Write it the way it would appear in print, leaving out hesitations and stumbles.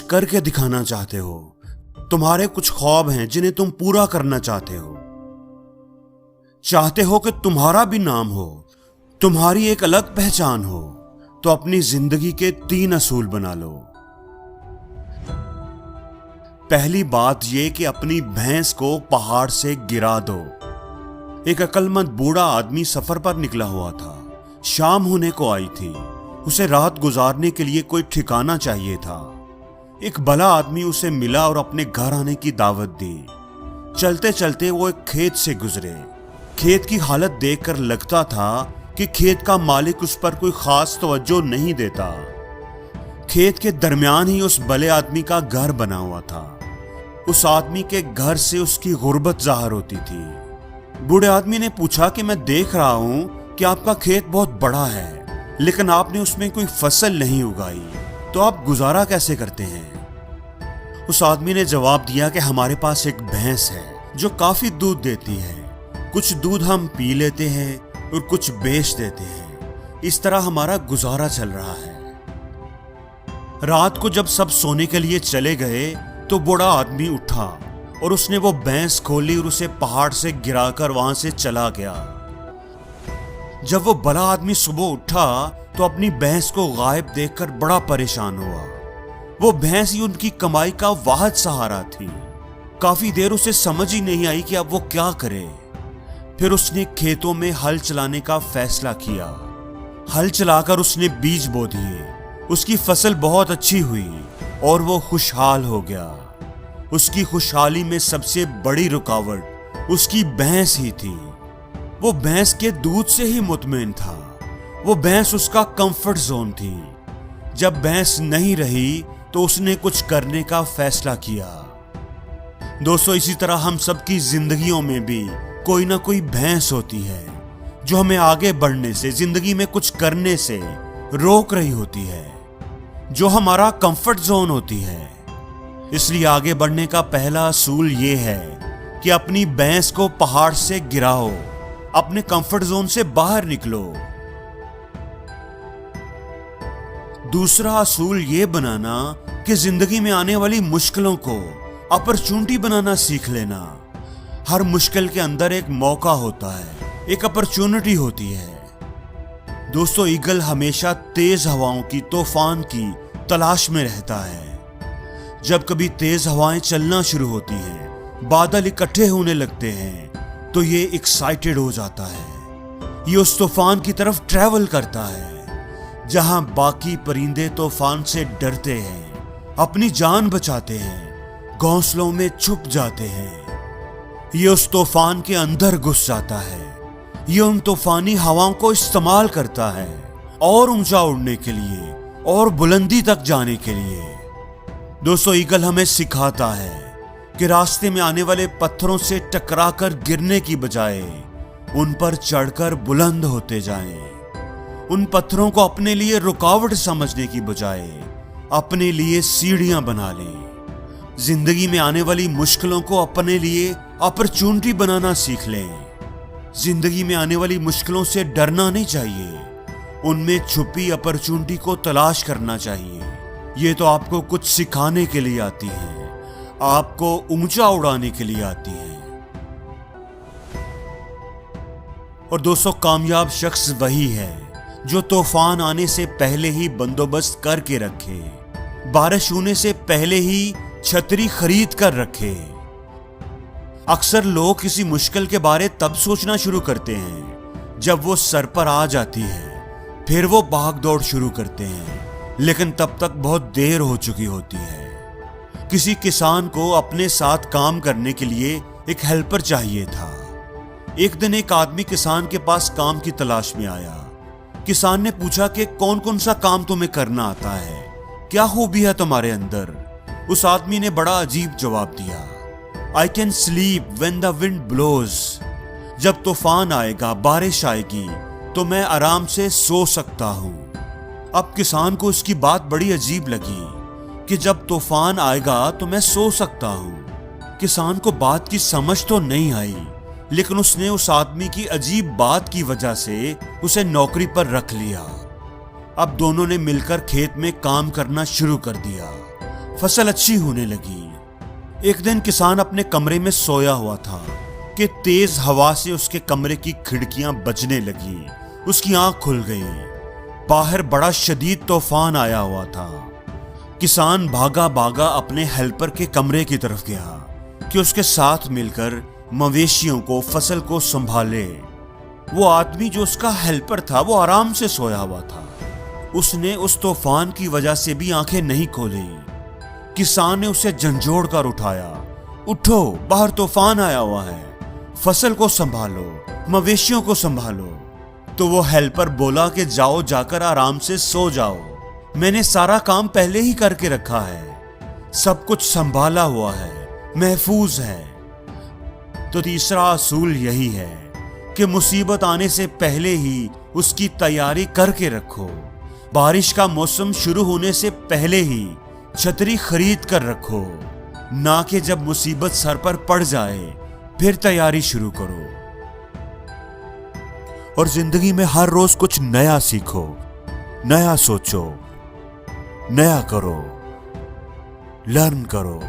करके दिखाना चाहते हो। तुम्हारे कुछ ख्वाब हैं जिन्हें तुम पूरा करना चाहते हो कि तुम्हारा भी नाम हो, तुम्हारी एक अलग पहचान हो। तो अपनी जिंदगी के 3 असूल बना लो। पहली बात यह कि अपनी भैंस को पहाड़ से गिरा दो। एक अक्लमंद बूढ़ा आदमी सफर पर निकला हुआ था। शाम होने को आई थी। उसे रात गुजारने के लिए कोई ठिकाना चाहिए था। एक भला आदमी उसे मिला और अपने घर आने की दावत दी। चलते चलते वो एक खेत से गुजरे। खेत की हालत देखकर लगता था कि खेत का मालिक उस पर कोई खास तवज्जो नहीं देता। खेत के दरमियान ही उस भले आदमी का घर बना हुआ था। उस आदमी के घर से उसकी गुर्बत जाहिर होती थी। बूढ़े आदमी ने पूछा कि मैं देख रहा हूं कि आपका खेत बहुत बड़ा है, लेकिन आपने उसमें कोई फसल नहीं उगाई, तो आप गुजारा कैसे करते हैं? उस आदमी ने जवाब दिया कि हमारे पास एक भैंस है जो काफी दूध देती है। कुछ दूध हम पी लेते हैं और कुछ बेच देते हैं। इस तरह हमारा गुजारा चल रहा है। रात को जब सब सोने के लिए चले गए तो बूढ़ा आदमी उठा और उसने वो भैंस खोली और उसे पहाड़ से गिराकर वहां से चला गया। जब वो बड़ा आदमी सुबह उठा तो अपनी भैंस को गायब देखकर बड़ा परेशान हुआ। वो भैंस ही उनकी कमाई का वाहिद सहारा थी। काफी देर उसे समझ ही नहीं आई कि अब वो क्या करे। फिर उसने खेतों में हल चलाने का फैसला किया। हल चलाकर उसने बीज बो दिए। उसकी फसल बहुत अच्छी हुई और वो खुशहाल हो गया। उसकी खुशहाली में सबसे बड़ी रुकावट उसकी भैंस ही थी। वो भैंस के दूध से ही मुतमईन था। वो भैंस उसका कंफर्ट जोन थी। जब भैंस नहीं रही तो उसने कुछ करने का फैसला किया। दोस्तों, इसी तरह हम सबकी जिंदगियों में भी कोई ना कोई भैंस होती है जो हमें आगे बढ़ने से, जिंदगी में कुछ करने से रोक रही होती है, जो हमारा कंफर्ट जोन होती है। इसलिए आगे बढ़ने का पहला असूल ये है कि अपनी भैंस को पहाड़ से गिराओ, अपने कंफर्ट जोन से बाहर निकलो। दूसरा असूल ये बनाना कि जिंदगी में आने वाली मुश्किलों को अपॉर्चुनिटी बनाना सीख लेना। हर मुश्किल के अंदर एक मौका होता है, एक अपॉर्चुनिटी होती है। दोस्तों, ईगल हमेशा तेज हवाओं की, तूफान की तलाश में रहता है। जब कभी तेज हवाएं चलना शुरू होती हैं, बादल इकट्ठे होने लगते हैं, तो ये एक्साइटेड हो जाता है। ये उस तूफान की तरफ ट्रैवल करता है जहां बाकी परिंदे तूफान से डरते हैं, अपनी जान बचाते हैं, घोंसलों में छुप जाते हैं। ये उस तूफान के अंदर घुस जाता है। ये उन तूफानी हवाओं को इस्तेमाल करता है और ऊंचा उड़ने के लिए और बुलंदी तक जाने के लिए। दोस्तों, ईगल हमें सिखाता है कि रास्ते में आने वाले पत्थरों से टकराकर गिरने की बजाय उन पर चढ़कर बुलंद होते जाएं। उन पत्थरों को अपने लिए रुकावट समझने की बजाय अपने लिए सीढ़ियां बना लें। जिंदगी में आने वाली मुश्किलों को अपने लिए अपॉर्चुनिटी बनाना सीख लें। जिंदगी में आने वाली मुश्किलों से डरना नहीं चाहिए, उनमें छुपी अपॉर्चुनिटी को तलाश करना चाहिए। ये तो आपको कुछ सिखाने के लिए आती है, आपको ऊंचा उड़ाने के लिए आती है। और दोस्तों, कामयाब शख्स वही है जो तूफान आने से पहले ही बंदोबस्त करके रखे, बारिश होने से पहले ही छतरी खरीद कर रखे। अक्सर लोग किसी मुश्किल के बारे तब सोचना शुरू करते हैं जब वो सर पर आ जाती है। फिर वो भाग दौड़ शुरू करते हैं, लेकिन तब तक बहुत देर हो चुकी होती है। किसी किसान को अपने साथ काम करने के लिए एक हेल्पर चाहिए था। एक दिन एक आदमी किसान के पास काम की तलाश में आया। किसान ने पूछा कि कौन कौन सा काम तुम्हें करना आता है, क्या खूबी है तुम्हारे अंदर? उस आदमी ने बड़ा अजीब जवाब दिया, I can sleep when the wind blows। जब तूफान आएगा, बारिश आएगी, तो मैं आराम से सो सकता हूं। अब किसान को इसकी बात बड़ी अजीब लगी कि जब तूफान आएगा तो मैं सो सकता हूं। किसान को बात की समझ तो नहीं आई, लेकिन उसने उस आदमी की अजीब बात की वजह से उसे नौकरी पर रख लिया। अब दोनों ने मिलकर खेत में काम करना शुरू कर दिया। फसल अच्छी होने लगी। एक दिन किसान अपने कमरे में सोया हुआ था कि तेज हवा से उसके कमरे की खिड़कियां बजने लगी। उसकी आंख खुल गई। बाहर बड़ा शदीद तूफान आया हुआ था। किसान भागा भागा अपने हेल्पर के कमरे की तरफ गया कि उसके साथ मिलकर मवेशियों को, फसल को संभाले। वो आदमी जो उसका हेल्पर था वो आराम से सोया हुआ था। उसने उस तूफान की वजह से भी आंखें नहीं खोली। किसान ने उसे झंझोड़ कर उठाया। उठो, बाहर तूफान आया हुआ है, फसल को संभालो, मवेशियों को संभालो। तो वो हेल्पर बोला कि जाओ, जाकर आराम से सो जाओ, मैंने सारा काम पहले ही करके रखा है, सब कुछ संभाला हुआ है, महफूज है। तो तीसरा असूल यही है कि मुसीबत आने से पहले ही उसकी तैयारी करके रखो। बारिश का मौसम शुरू होने से पहले ही छतरी खरीद कर रखो, ना कि जब मुसीबत सर पर पड़ जाए फिर तैयारी शुरू करो। और जिंदगी में हर रोज कुछ नया सीखो, नया सोचो, नया करो, लर्न करो।